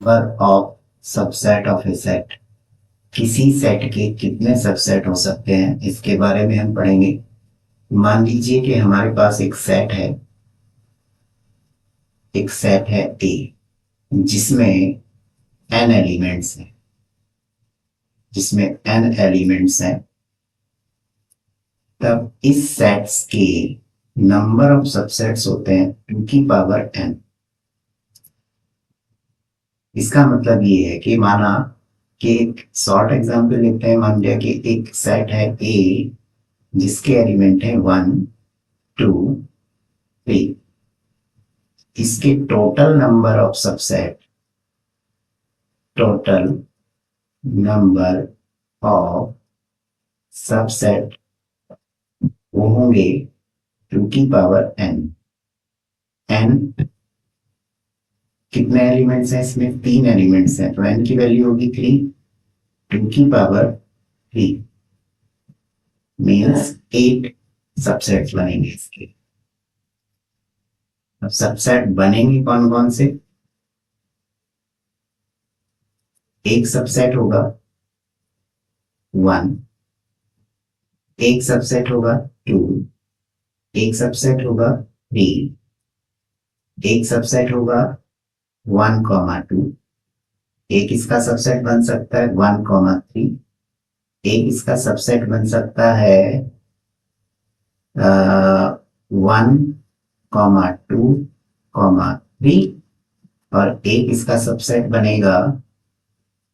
Number of subset of A set, किसी set के कितने सबसेट हो सकते हैं इसके बारे में हम पढ़ेंगे। मान लीजिए कि हमारे पास एक सेट है ए, जिसमें एन एलिमेंट्स हैं जिसमें एन एलिमेंट्स हैं तब इस सेट्स के नंबर ऑफ सबसेट्स होते हैं 2 की पावर एन। इसका मतलब ये है कि माना कि एक शॉर्ट एग्जांपल लेते हैं। मान लिया कि एक सेट है ए जिसके एलिमेंट है 1 2 3। इसके टोटल नंबर ऑफ सबसेट वो होंगे 2 की पावर एन। एन कितने एलिमेंट्स हैं इसमें? 3 एलिमेंट्स हैं, तो एन की वैल्यू होगी 3। 2 की पावर 3 मीन्स 8 सबसेट्स बनेंगे इसके। अब सबसेट बनेंगे कौन कौन से? एक सबसेट होगा 1, एक सबसेट होगा 2, एक सबसेट होगा 3, एक सबसेट होगा 1,2, एक इसका सबसेट बन सकता है 1,3, एक इसका सबसेट बन सकता है 1,2,3 और एक इसका सबसेट बनेगा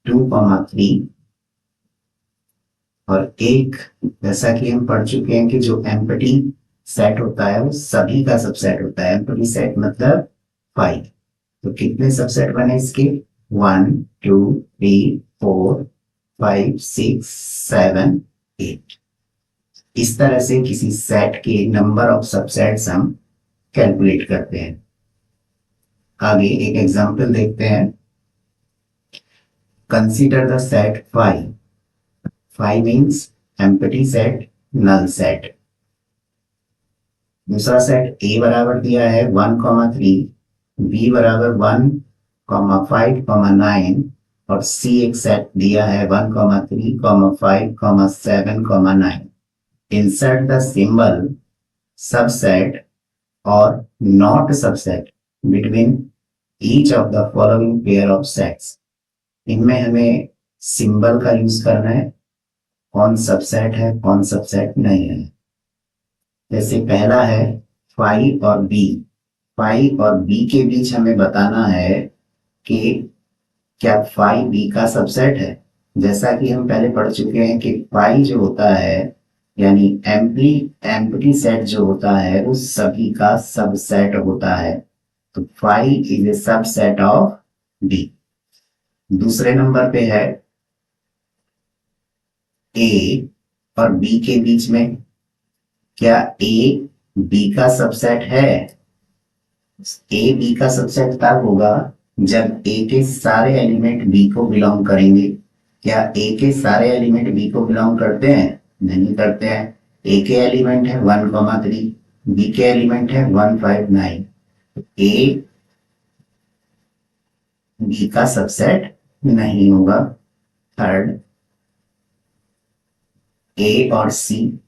2,3। और एक, जैसा कि हम पढ़ चुके हैं कि जो एम्प्टी सेट होता है वो सभी का सबसेट होता है। एम्प्टी सेट मतलब 5। तो कितने सबसेट बने इसके? 1 2 3 4 5 6 7 8। इस तरह से किसी सेट के नंबर ऑफ सबसेट्स हम कैलकुलेट करते हैं। आगे एक एग्जांपल देखते हैं। Consider the set 5। 5 means empty set, null set. दूसरा सेट ए बराबर दिया है 1,3, बी बराबर 1,5,9 और सी एक सेट दिया है 1,3,5,7,9। इंसर्ट द सिंबल सबसेट और not subset between each of the following pair of sets. इनमें हमें सिंबल का यूज करना है, कौन सबसेट है कौन सबसेट नहीं है। जैसे पहला है फाई और बी। फाई और बी के बीच हमें बताना है कि क्या फाई बी का सबसेट है। जैसा कि हम पहले पढ़ चुके हैं कि फाई जो होता है यानी एम्प्टी सेट जो होता है वो सभी का सबसेट होता है। तो phi is a subset of B. दूसरे नंबर पे है ए और बी के बीच में, क्या ए बी का सबसेट है? ए बी का सबसेट तब होगा जब ए के सारे एलिमेंट बी को बिलोंग करेंगे। क्या ए के सारे एलिमेंट बी को बिलोंग करते हैं? नहीं करते हैं। ए के एलिमेंट है 1,3, बी के एलिमेंट है 1,5,9। ए बी का सबसेट नहीं होगा। थर्ड, ए और सी।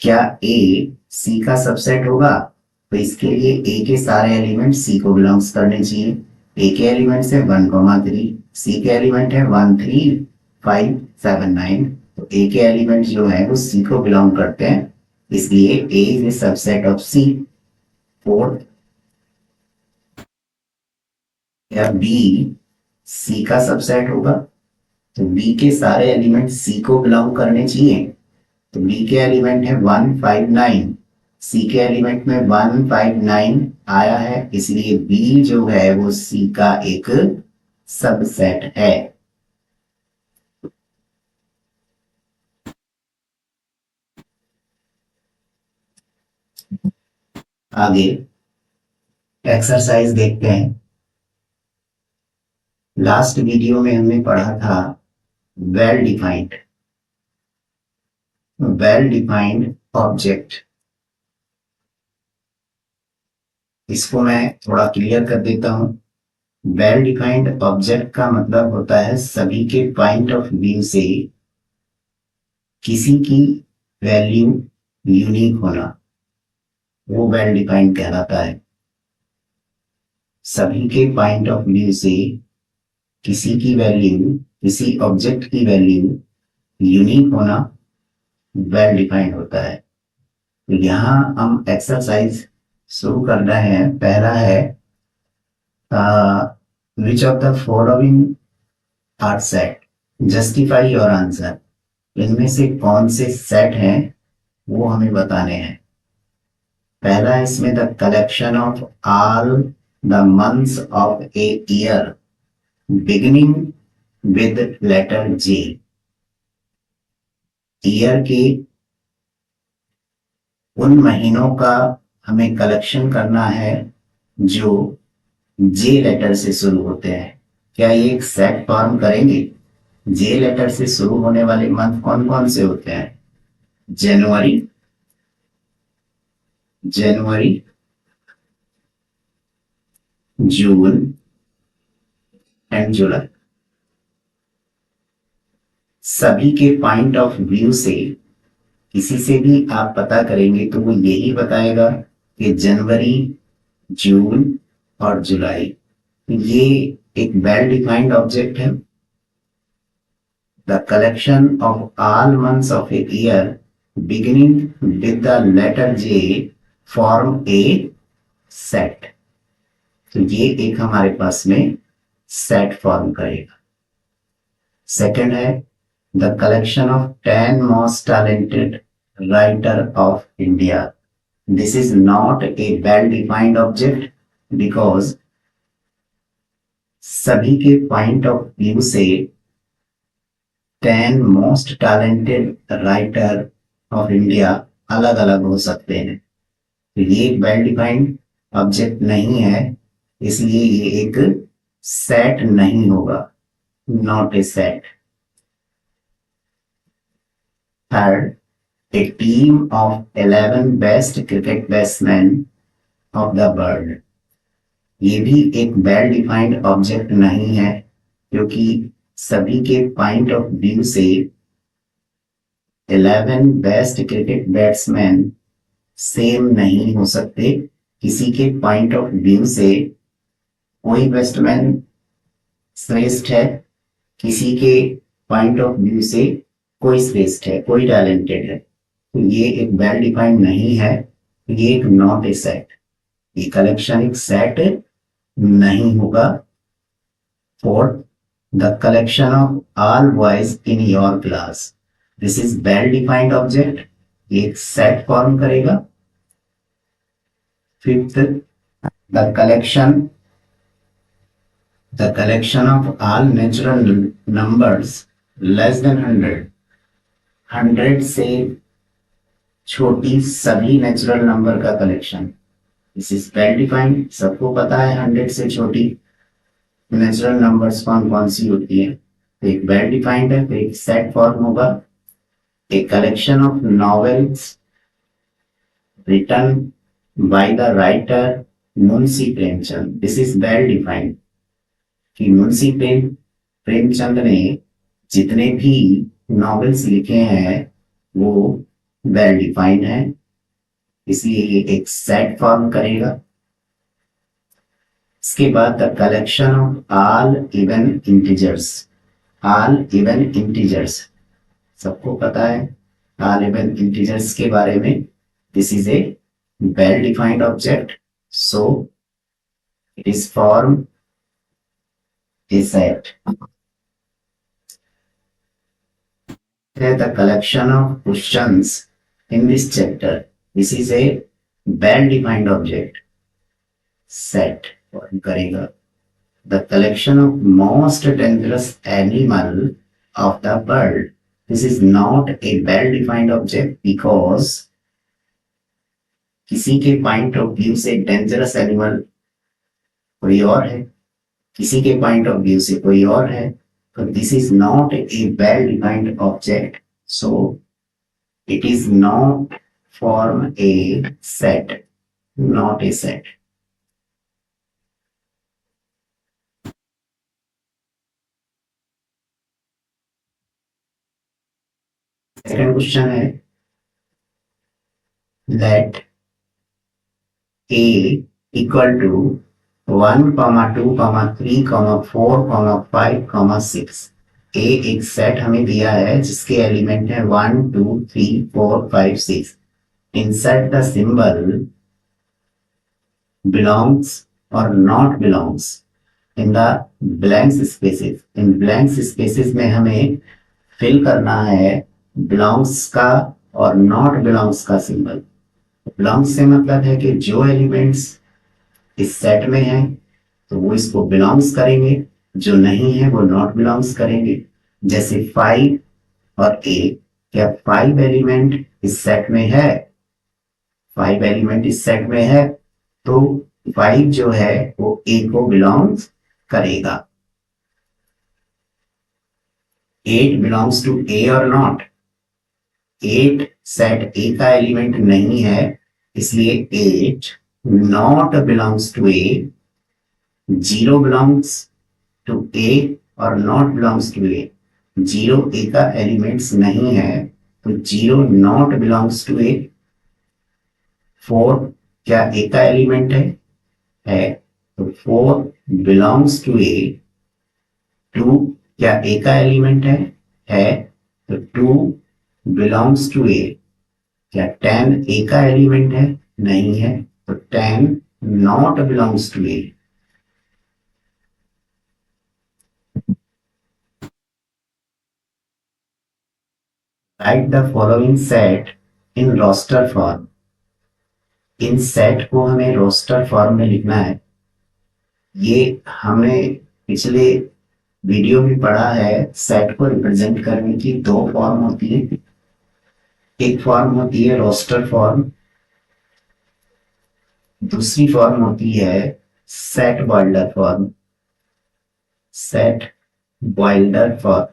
क्या ए सी का सबसेट होगा? तो इसके लिए ए के सारे एलिमेंट सी को बिलोंग्स करने चाहिए। ए के एलिमेंट है 1,3, सी के एलिमेंट है 1 3 5 7 9। तो ए के एलिमेंट जो है वो सी को बिलोंग करते हैं, इसलिए A is a subset of C. Fourth, क्या बी सी का सबसेट होगा? तो बी के सारे एलिमेंट सी को बिलोंग करने चाहिए। तो बी के एलिमेंट है 1,5,9, सी के एलिमेंट में 1,5,9 आया है, इसलिए बी जो है वो सी का एक सबसेट है। आगे एक्सरसाइज देखते हैं। लास्ट वीडियो में हमने पढ़ा था well defined. Well defined object. इसको मैं थोड़ा क्लियर कर देता हूं। वेल डिफाइंड ऑब्जेक्ट का मतलब होता है सभी के पॉइंट ऑफ व्यू से किसी की वैल्यू यूनिक होना, वो वेल डिफाइंड कहलाता है। सभी के पॉइंट ऑफ व्यू से किसी की वैल्यू, किसी ऑब्जेक्ट की वैल्यू यूनिक होना वेल डिफाइंड होता है। तो यहाँ हम एक्सरसाइज शुरू कर रहे हैं। पहला है which of the following are set, justify your answer. इनमें से कौन से सेट हैं वो हमें बताने हैं। पहला है इसमें the collection of all the months of a year beginning with letter J. Year के उन महीनों का हमें कलेक्शन करना है जो जे लेटर से शुरू होते हैं। क्या ये एक सेट फॉर्म करेंगे? जे लेटर से शुरू होने वाले मंथ कौन कौन से होते हैं? जनवरी, जनवरी, जून एंड जुलाई। सभी के पॉइंट ऑफ व्यू से किसी से भी आप पता करेंगे तो वो यही बताएगा कि जनवरी, जून और जुलाई। ये एक वेल डिफाइंड ऑब्जेक्ट है। The collection of all months of a year beginning with the letter J form a set. तो ये एक हमारे पास में सेट फॉर्म करेगा। सेकंड है the collection of 10 most talented writer of India. This is not a well defined object because सभी के पॉइंट ऑफ व्यू से 10 most talented writer of India अलग अलग हो सकते हैं। तो ये एक वेल डिफाइंड ऑब्जेक्ट नहीं है, इसलिए ये एक सेट नहीं होगा, not a set. Third, a team of 11 best cricket batsmen of the world। ये भी एक वेल डिफाइंड ऑब्जेक्ट नहीं है क्योंकि सभी के पॉइंट ऑफ व्यू से 11 बेस्ट क्रिकेट बैट्समैन सेम नहीं हो सकते। किसी के पॉइंट ऑफ व्यू से कोई बैट्समैन श्रेष्ठ है, किसी के पॉइंट ऑफ व्यू से कोई श्रेष्ठ है, कोई टैलेंटेड है। तो ये एक वेल डिफाइंड नहीं है, ये एक नॉट ए सेट। ये कलेक्शन एक सेट नहीं होगा। Fourth, the collection of all boys in your class. This is well defined object, एक सेट फॉर्म करेगा। Fifth, the collection of all natural numbers less than 100। 100 से छोटी सभी नेचुरल नंबर का collection, this is well defined. सबको पता है 100 से छोटी नेचुरल नंबर्स कौन कौन सी होती है। तो एक वेल डिफाइंड है, तो एक सेट फॉर्म होगा। A collection of novels written by the writer Munshi Premchand. This is well defined कि मुंशी प्रेमचंद ने जितने भी नॉवेल्स लिखे हैं वो वेल डिफाइंड है, इसलिए ये एक सेट फॉर्म करेगा। इसके बाद the collection of all even integers. All even integers सबको पता है ऑल इवन इंटीजर्स के बारे में। This is a well defined object, so it is form a set. The collection of questions in this chapter, this is a well defined object, set form करेगा। The collection of most dangerous animal of the world, this is not a well defined object because किसी के point of view से dangerous animal कोई और है, किसी के point of view से कोई और है। So this is not a well defined object, so It is not form a set, not a set. Second question है let a equal to 1, 2, 3, 4, 5, 6. ए एक सेट हमें दिया है जिसके एलिमेंट है 1, 2, 3, 4, 5, 6. Insert the symbol belongs or not belongs in the blank spaces. In blank spaces में हमें fill करना है belongs का और not belongs का सिंबल. belongs से मतलब है कि जो एलिमेंट्स इस सेट में हैं तो वो इसको बिलोंग्स करेंगे, जो नहीं है वो नॉट बिलोंग्स करेंगे. जैसे 5 और 8, क्या 5 एलिमेंट इस सेट में है? 5 एलिमेंट इस सेट में है तो 5 जो है वो ए को बिलोंग्स करेगा. 8 बिलोंग्स टू ए और नॉट? 8 सेट ए का एलिमेंट नहीं है, इसलिए 8 not belongs to A. 0 belongs to A और not belongs to A. 0 A का एलिमेंट्स नहीं है तो 0 नॉट बिलोंग्स टू ए. 4 क्या ए का एलिमेंट है तो 4 बिलोंग्स टू ए. 2 क्या ए का एलिमेंट है तो 2 बिलोंग्स टू ए. क्या 10 ए का एलिमेंट है? नहीं है तो 10 not belongs to A. Write the following set in roster form. इन सेट को हमें रोस्टर फॉर्म में लिखना है. ये हमने पिछले वीडियो में पढ़ा है. सेट को रिप्रेजेंट करने की दो फॉर्म होती है. एक फॉर्म होती है रोस्टर फॉर्म, दूसरी फॉर्म होती है set builder form. Set builder form.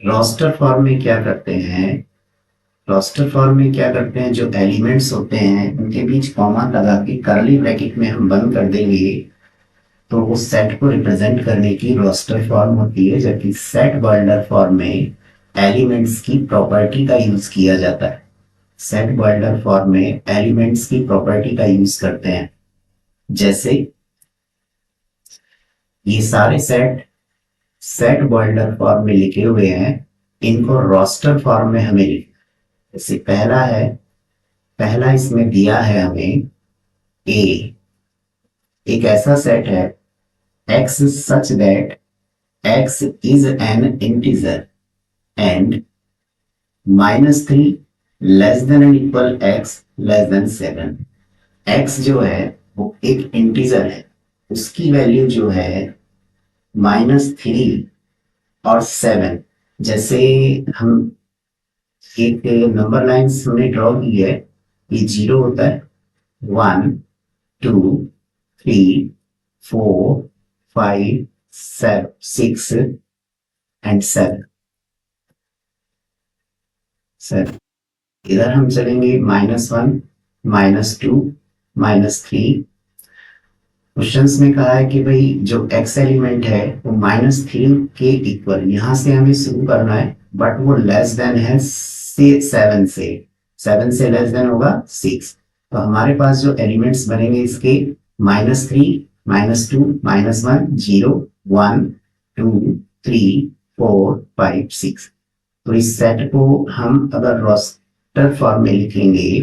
Roster form में क्या करते हैं? रोस्टर फॉर्म में क्या करते हैं, जो एलिमेंट्स होते हैं उनके बीच कॉमा लगा के करली ब्रैकेट में हम बंद कर देंगे तो वो सेट को रिप्रेजेंट करने की रोस्टर फॉर्म होती है. जबकि सेट बॉइल्डर फॉर्म में एलिमेंट्स की प्रॉपर्टी का यूज किया जाता है. सेट बॉइल्डर फॉर्म में एलिमेंट्स की प्रॉपर्टी का यूज करते हैं. जैसे ये सारे सेट सेट बॉइल्डर फॉर्म में लिखे हुए हैं, इनको रोस्टर फॉर्म में हमें लिखना. जैसे पहला इसमें दिया है हमें ए. एक ऐसा सेट है x such that x is an integer and -3 less than or equal x less than 7. x जो है वो एक इंटीजर है, उसकी वैल्यू जो है -3 और 7. जैसे हम एक नंबर लाइन्स हमने ड्रॉ की है, ये 0 होता है, 1, 2, 3, 4, 5, 6 एंड 7. इधर हम चलेंगे -1, -2, -3. क्वेश्चंस में कहा है कि भाई जो x एलिमेंट है वो -3 के इक्वल, यहां से हमें शुरू करना है, बट वो लेस देन है 7 से. 7 से लेस देन होगा 6. तो हमारे पास जो एलिमेंट्स बनेंगे इसके -3, -2, -1, 0, 1, 2, 3, 4, 5, 6. तो इस सेट को हम अगर रोस्टर फॉर्म में लिखेंगे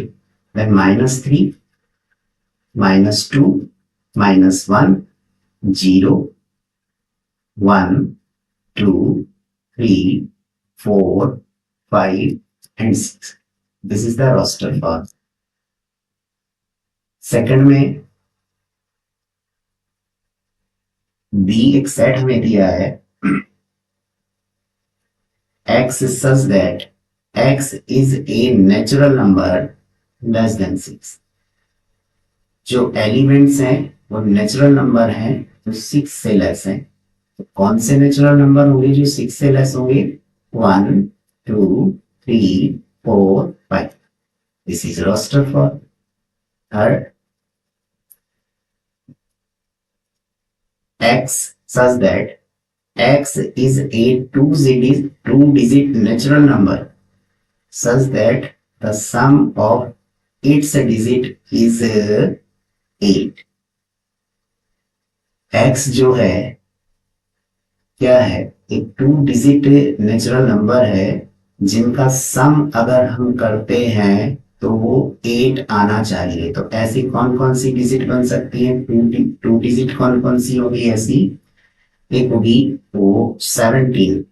then -3, -2, -1, 0, 1, 2, 3, 4, 5 and 6. This is the roster form. Second में बी एक सेट हमें दिया है x such that x is a natural number less than 6. जो एलिमेंट्स हैं वो नेचुरल नंबर हैं जो 6 से लेस हैं. तो कौन से नेचुरल नंबर होंगे जो 6 से लेस होंगे? 1, 2, 3, 4, 5. This is roster for third. X such that X is a two-digit natural number such that the sum of its digit is 8. X जो है क्या है, एक टू डिजिट नेचुरल नंबर है जिनका सम अगर हम करते हैं तो वो 8 आना चाहिए। तो ऐसी कौन कौन सी डिजिट बन सकती है, टू डिजिट कौन कौन सी होगी ऐसी? एक होगी वो 17,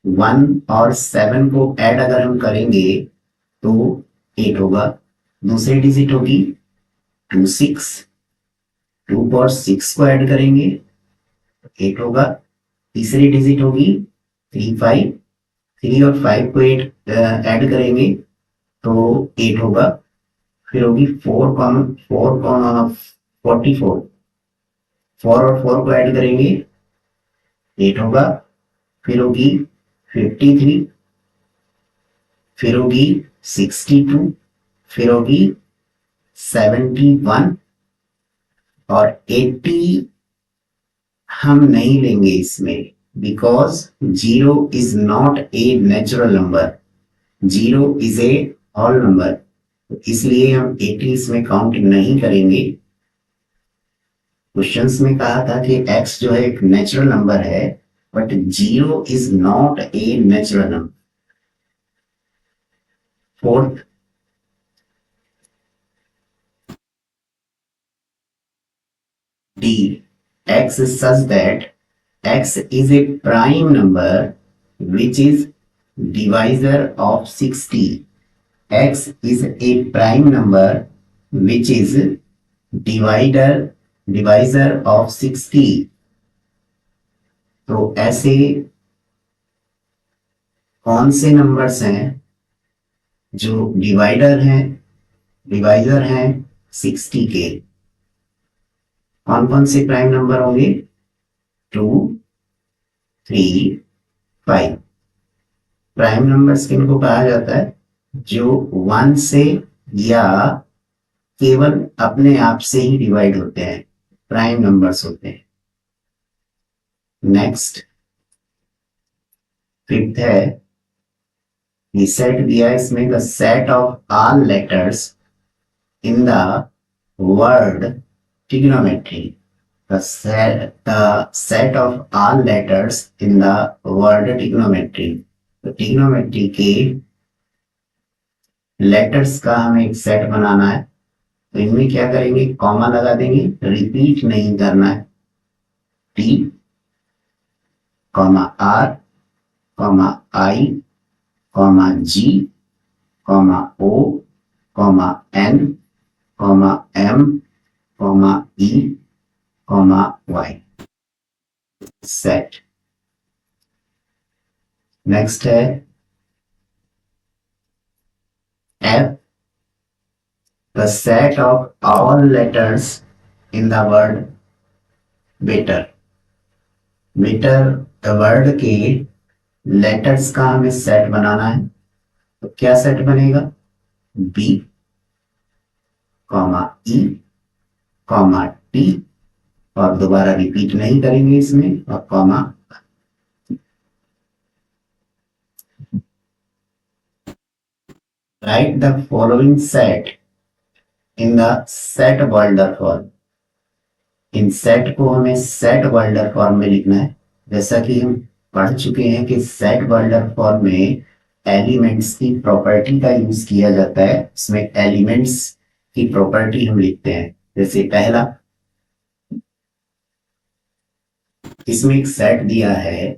1 और 7 को ऐड अगर हम करेंगे तो 8 होगा। दूसरी डिजिट होगी 2, 6, 2 और 6 को ऐड करेंगे 8 होगा। तीसरी डिजिट होगी 3, 5, 3 और 5 को ऐड करेंगे तो 8 होगा। फिर होगी 4 44, 4 और 4 को ऐड करेंगे 8 होगा। फिर होगी 53, फिर होगी 62, फिर होगी 71 और 80 हम नहीं लेंगे इसमें, because 0 is not a natural number, 0 is a whole number, इसलिए हम 80 इसमें काउंट नहीं करेंगे। क्वेश्चंस में कहा था कि x जो है एक नेचुरल नंबर है, but 0 is not a natural number. Fourth, D, x is such that x is a prime number which is divisor of 60. X is a prime number which is divisor of 60. तो ऐसे कौन से numbers हैं जो divisor हैं 60 के? कौन कौन से प्राइम नंबर होंगे? 2, 3, 5। प्राइम नंबर्स किनको कहा जाता है? जो 1 से या केवल अपने आप से ही डिवाइड होते हैं, प्राइम नंबर्स होते हैं। नेक्स्ट, फिफ्थ है, ये सेट दिया है इसमें, the set of all letters in the word trigonometry. The set of all letters in the word trigonometry. तो trigonometry के लेटर्स का हमें एक सेट बनाना है, तो इनमें क्या करेंगे, कॉमा लगा देंगे, रिपीट नहीं करना है। T, R, I, G, O, N, M, E, Y. Set. Next है F, the set of all letters in the word better. better word के लेटर्स का हमें सेट बनाना है, तो क्या सेट बनेगा? B, E, T, और दोबारा रिपीट नहीं करेंगे इसमें, और comma. Write the following set in the set builder form. इन सेट को हमें सेट वर्ल्डर फॉर्म में लिखना है। जैसा कि हम पढ़ चुके हैं कि सेट वर्ल्डर फॉर्म में एलिमेंट्स की प्रॉपर्टी का यूज किया जाता है, इसमें एलिमेंट्स की प्रॉपर्टी हम लिखते हैं। जैसे पहला, इसमें एक सेट दिया है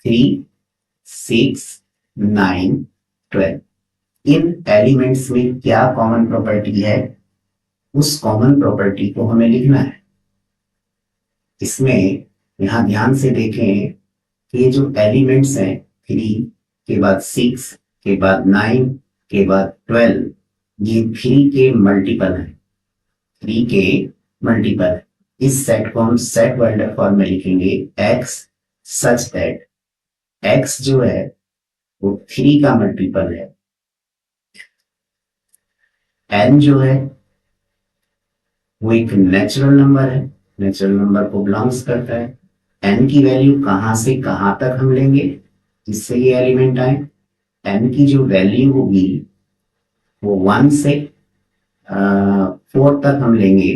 3, 6, 9, 12। इन एलिमेंट्स में क्या कॉमन प्रॉपर्टी है, उस कॉमन प्रॉपर्टी को हमें लिखना है। इसमें यहां ध्यान से देखें कि ये जो एलिमेंट्स हैं, 3 के बाद 6 के बाद 9 के बाद 12, ये 3 के मल्टीपल है, 3 के मल्टीपल। इस सेट को हम सेट वर्ल्डर फॉर्म में लिखेंगे, x सच दैट x जो है वो 3 का मल्टीपल है। n जो है वो एक नेचुरल नंबर है, नेचुरल नंबर को बिलोंग्स करता है। n की वैल्यू कहां से कहां तक हम लेंगे जिससे ये एलिमेंट आए, n की जो वैल्यू होगी वो 1 से 4 तक हम लेंगे,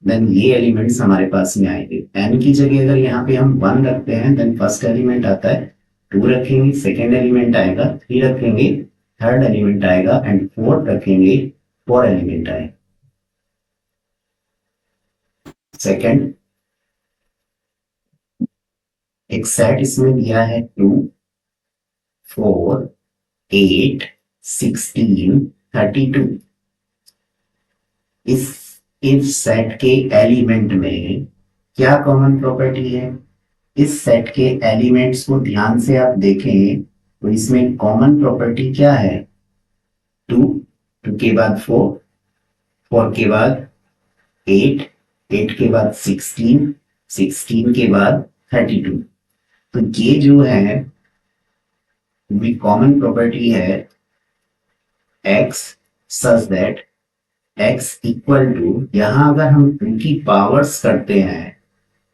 देन ये एलिमेंट्स हमारे पास में आएंगे। n की जगह अगर यहाँ पे हम 1 रखते हैं देन फर्स्ट एलिमेंट आता है, 2 रखेंगे सेकेंड एलिमेंट आएगा, 3 रखेंगे थर्ड एलिमेंट आएगा एंड फोर्थ रखेंगे फोर एलिमेंट आएगा। सेकेंड, एक सेट इसमें दिया है 2, 4, 8, 16, 32। इस इफ सेट के एलिमेंट में क्या कॉमन प्रॉपर्टी है? इस सेट के एलिमेंट्स को ध्यान से आप देखें तो इसमें कॉमन प्रॉपर्टी क्या है? 2, 2 के बाद 4, 4 के बाद 8, 8 के बाद 16, 16 के बाद 32। तो ये जो है कॉमन प्रॉपर्टी है x such that x equal to, यहां अगर हम 2 की पावर्स करते हैं,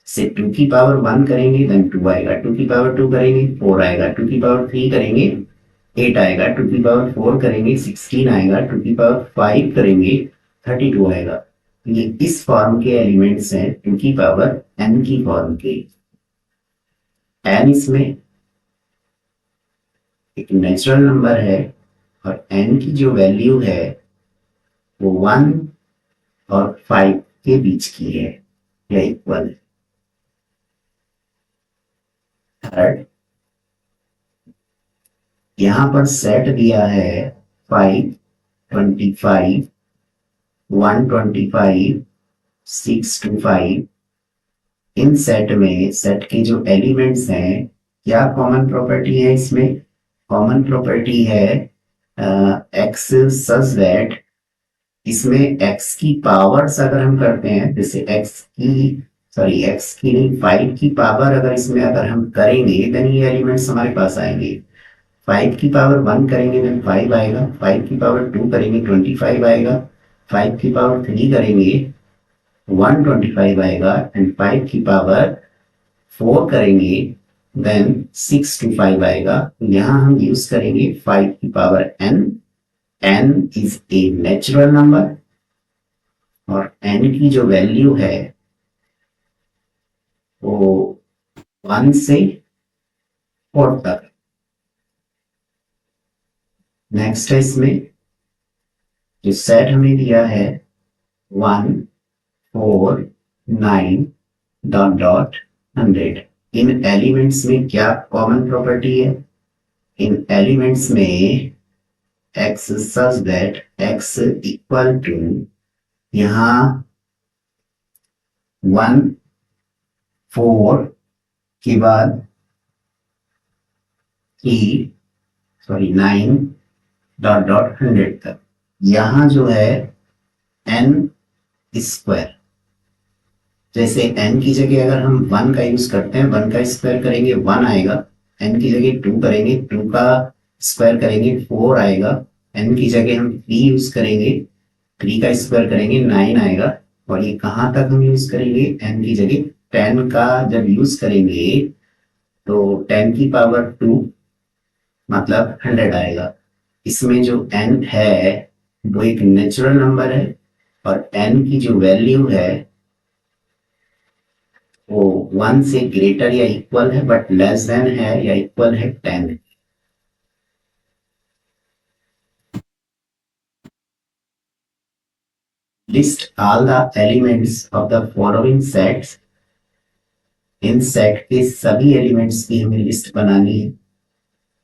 से 2 की पावर 1 करेंगे देन 2 आएगा, 2 की पावर 2 करेंगे 4 आएगा, 2 की पावर 3 करेंगे 8 आएगा, 2 की पावर 4 करेंगे 16 आएगा, 2 की पावर 5 करेंगे 32 आएगा। ये इस फॉर्म के एलिमेंट्स हैं 2 की पावर n की फॉर्म के। n इसमें एक नेचुरल नंबर है और n की जो वैल्यू है वो 1 और 5 के बीच की है या इक्वल है। थर्ड, यहां पर सेट दिया है 5, 25, 125, 625। इन सेट में सेट के जो एलिमेंट्स हैं क्या कॉमन प्रॉपर्टी है? इसमें कॉमन प्रॉपर्टी है एक्स सच दैट, इसमें x की पावर्स अगर हम करते हैं, जैसे x की नहीं 5 की पावर अगर इसमें अगर हम करेंगे देन ये एलिमेंट्स हमारे पास आएंगे। 5 की पावर 1 करेंगे देन 5 आएगा, 5 की पावर 2 करेंगे 25 आएगा, 5 की पावर 3 करेंगे 125 आएगा एंड 5 की पावर 4 करेंगे देन 625 आएगा। यहां हम यूज करेंगे 5 की power n। n is a natural number और n की जो वैल्यू है वो 1 से 4 तक। नेक्स्ट है इसमें जो सेट हमें दिया है 1, 4, 9 डॉट डॉट 100। इन एलिमेंट्स में क्या कॉमन प्रॉपर्टी है? इन एलिमेंट्स में x such that x equal to, यहां 1, 4 के बाद 3, सॉरी 9 डॉट डॉट 100 तक। यहां जो है n स्क्वायर, जैसे n की जगह अगर हम 1 का यूज करते हैं 1 का स्क्वायर करेंगे 1 आएगा, n की जगह 2 करेंगे 2 का स्क्वायर करेंगे 4 आएगा, n की जगह हम 3 यूज करेंगे 3 का स्क्वायर करेंगे 9 आएगा। और ये कहां तक हम यूज करेंगे? n की जगह 10 का जब यूज करेंगे तो 10 की पावर 2 मतलब 100 आएगा। इसमें जो n है वो एक नेचुरल नंबर है और n की जो वैल्यू है वो 1 से ग्रेटर या इक्वल है बट लेस देन है या इक्वल है 10। List all the elements of the following sets. In set के सभी एलिमेंट्स की हमें लिस्ट बनानी है।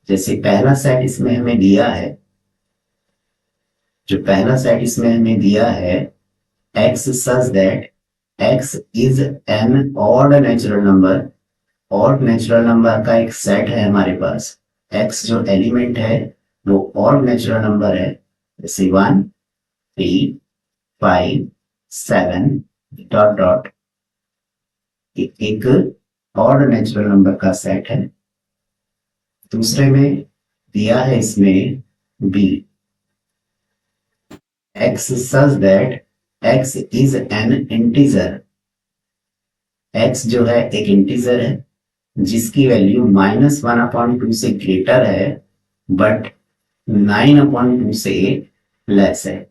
जैसे पहला सेट इसमें हमें दिया है, जो पहला सेट इसमें हमें दिया है x such that x is an odd natural number। Odd natural number का एक सेट है हमारे पास। x जो एलिमेंट है वो ऑड नेचुरल नंबर है, जैसे 1, 3, 5, 7 डॉट डॉट, एक ऑड नेचुरल नंबर का सेट है। दूसरे में दिया है इसमें B. x such that x is an integer, x जो है एक इंटीजर है जिसकी वैल्यू -1/2 से ग्रेटर है बट 9/2 से लेस है।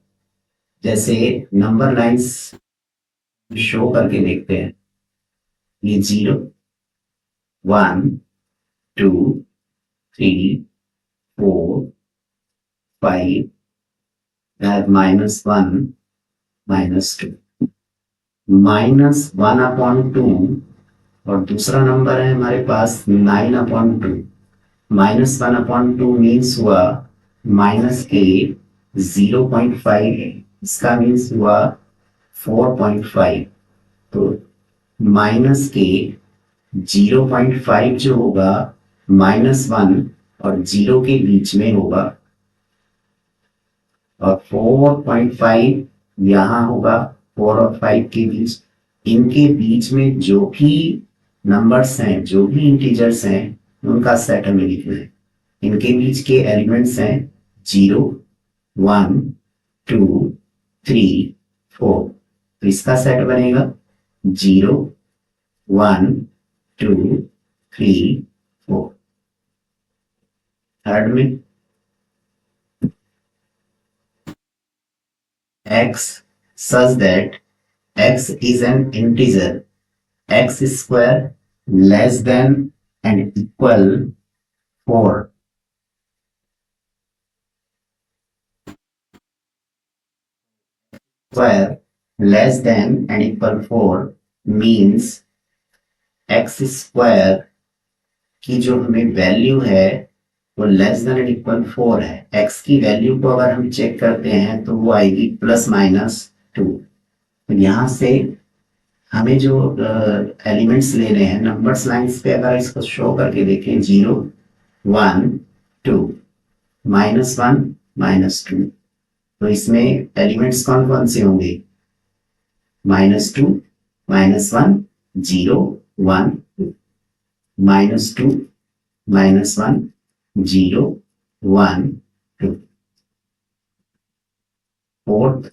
जैसे नंबर लाइंस शो करके देखते हैं, ये 0, 1, 2, 3, 4, 5, -1, -2, -1/2 और दूसरा नंबर है हमारे पास 9/2। -1/2 मीन्स हुआ -a 0.5, इसका मीन्स हुआ 4.5। तो माइनस के 0.5 जो होगा -1 और 0 के बीच में होगा और 4.5 यहाँ होगा 4 और 5 के बीच। इनके बीच में जो भी नंबर्स हैं, जो भी इंटीजर्स हैं, उनका सेट हमें लिखना है। इनके बीच के एलिमेंट्स हैं 0, 1, 2, 3, 4। तो इसका सेट बनेगा 0, 1, 2, 3, 4। थर्ड में x such that x is an integer, x square less than and equal 4, square less than and equal 4 means x square की जो हमें वैल्यू है वो लेस देन एंड इक्वल 4 है। x की वैल्यू को अगर हम चेक करते हैं तो वो आएगी +-2। तो यहाँ से हमें जो एलिमेंट्स ले रहे हैं नंबर्स लाइंस पे अगर इसको शो करके देखें 0, 1, 2, -1, -2, तो इसमें एलिमेंट्स कौन कौन से होंगे? -2, -1, 0, 1, 2, -2, -1, 0, 1, 2। Fourth,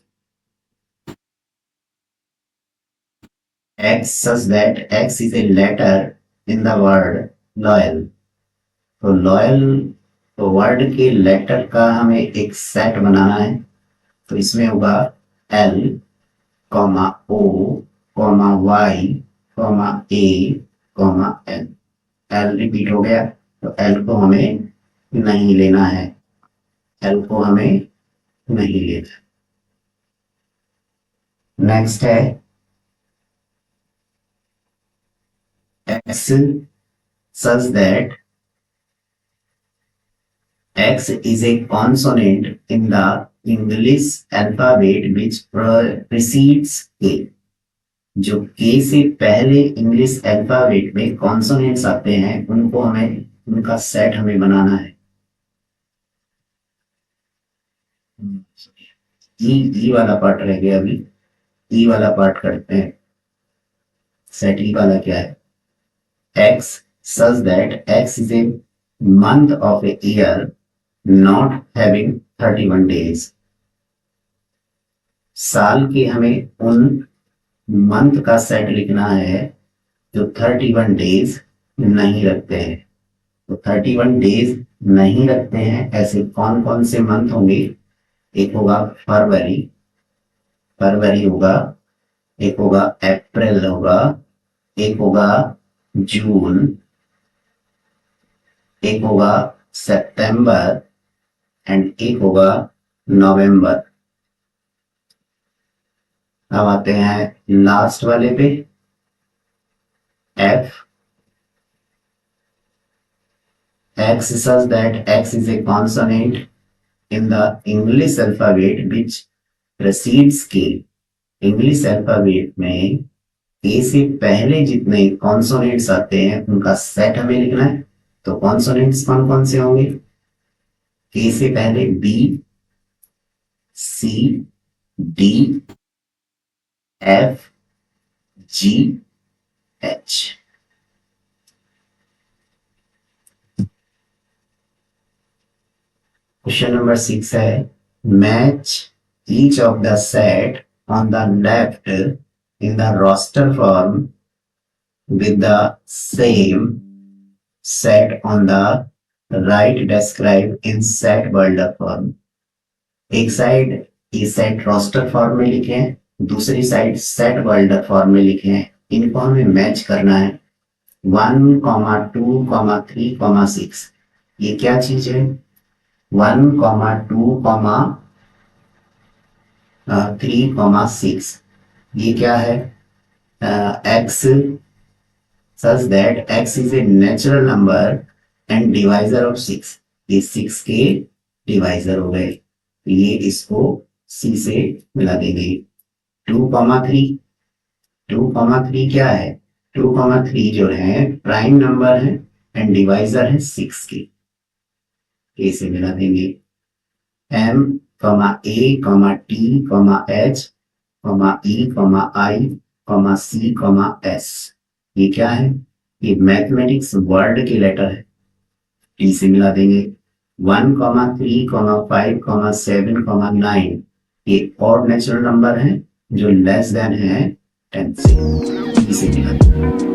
x such that x is a letter in the word loyal। तो लॉयल वर्ड के लेटर का हमें एक सेट बनाना है। तो इसमें होगा L, O, Y, A, N। L repeat हो गया तो L को हमें नहीं लेना है, L को हमें नहीं लेना। नेक्स्ट है x such that x is a consonant in the English alphabet which precedes k। जो k से पहले इंग्लिश अल्फाबेट में कॉन्सोनेंट्स आते हैं उनको हमें, उनका सेट हमें बनाना है। ई वाला पार्ट रह गया, अभी ई वाला पार्ट करते हैं। सेट ई वाला क्या है? x such that x is a month of a year not having 31 days। साल के हमें उन मंथ का सेट लिखना है जो 31 डेज नहीं रखते हैं। तो 31 डेज नहीं रखते हैं ऐसे कौन कौन से मंथ होंगे? एक होगा फरवरी, फरवरी होगा, एक होगा अप्रैल होगा, एक होगा जून, एक होगा सितंबर एंड एक होगा नवंबर। अब आते हैं लास्ट वाले पे, F। X such that X is a consonant in the English alphabet which precedes K। English alphabet में ए से पहले जितने कॉन्सोनेंट्स आते हैं उनका सेट हमें लिखना है। तो कॉन्सोनेंट्स कौन कौन से होंगे? ए से पहले B, C, D, F, G, H. Question number 6 है match each of the set on the left in the roster form with the same set on the right described in set builder form. एक side ये set roster form में लिखे हैं, दूसरी side set builder form में लिखे हैं। इनको हमें मैच करना है 1, 2, 3, 6। ये क्या चीज है 1, 2, 3, 6। ये क्या है x such that x is a natural number and divisor of 6। ये 6 के डिवाइजर हो गए, ये इसको c से मिला देंगे। 2, 3, 2, 3 क्या है 2, 3 जो है प्राइम नंबर है एंड डिवाइजर है 6 के, a से मिला देंगे। m, a, t, h, e, i, c, s। ये क्या है ये मैथमेटिक्स वर्ड के लेटर है, टी से मिला देंगे। 1, 3, 5, 7, 9 ये और नेचुरल नंबर है जो लेस देन है 10 से, इसे मिला देंगे।